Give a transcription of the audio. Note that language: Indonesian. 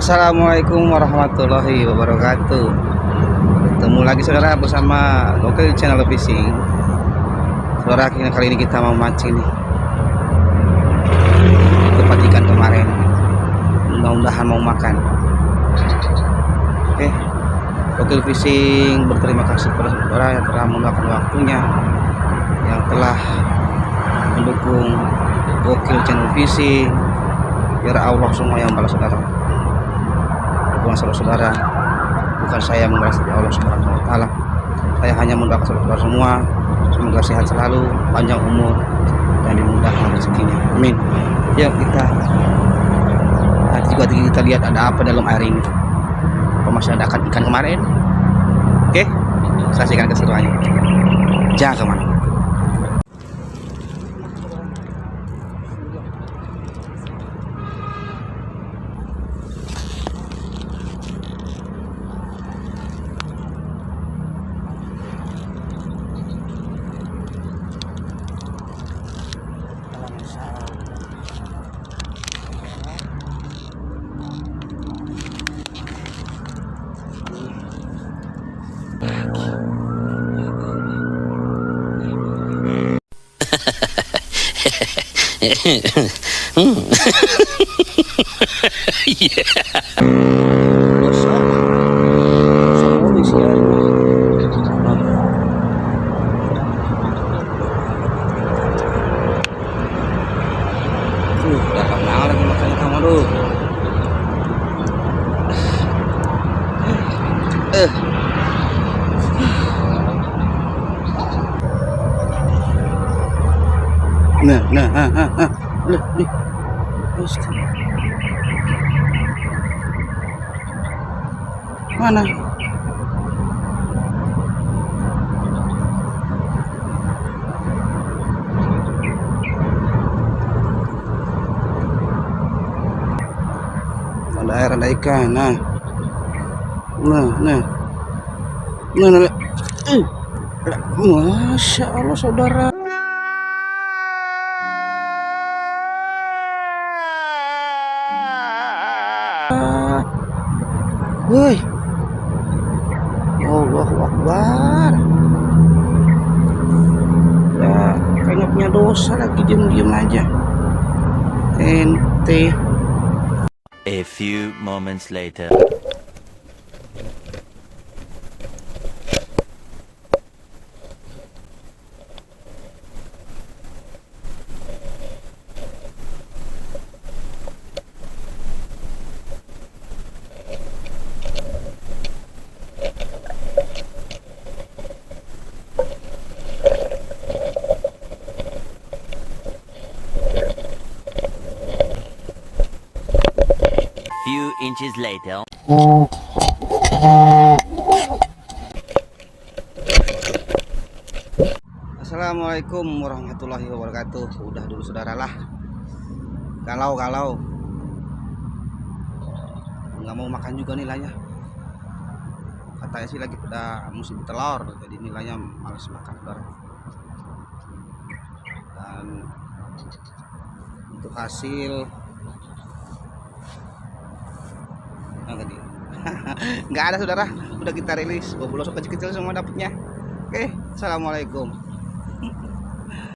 Assalamualaikum warahmatullahi wabarakatuh. Ketemu lagi saudara bersama Gokil Channel Fishing. Saudara, kali ini kita mau mancing nih. Tempat ikan kemarin. Mudah-mudahan mau makan. Oke. Gokil Fishing berterima kasih kepada saudara yang telah meluangkan waktunya, yang telah mendukung Gokil Channel Fishing. Biar Allah semua yang balas saudara. Saudara, bukan saya membalas dari Allah Subhanahu wa taala. Saya hanya mendoakan saudara semua semoga sehat selalu, panjang umur dan dimudahkan rezekinya. Amin. Yuk kita nanti juga kita lihat ada apa dalam air ini. Apa masih ada ikan kemarin? Oke, saksikan keseruannya. Jangan kemana. Mana? Ada air, ada ikan. Nah. Masya Allah saudara. Woi, Allahu Akbar. Ya, kayaknya punya dosa lagi, diem aja. Ente. A few moments later. Few inches later. Assalamualaikum warahmatullahi wabarakatuh. Udah dulu saudara lah. Galau nggak mau makan juga nilainya. Katanya sih lagi pada musim telur, jadi nilainya males makan saudara. Dan untuk hasil nggak ada saudara, udah kita rilis. Bobolo kecil-kecil semua dapatnya. Oke, assalamualaikum.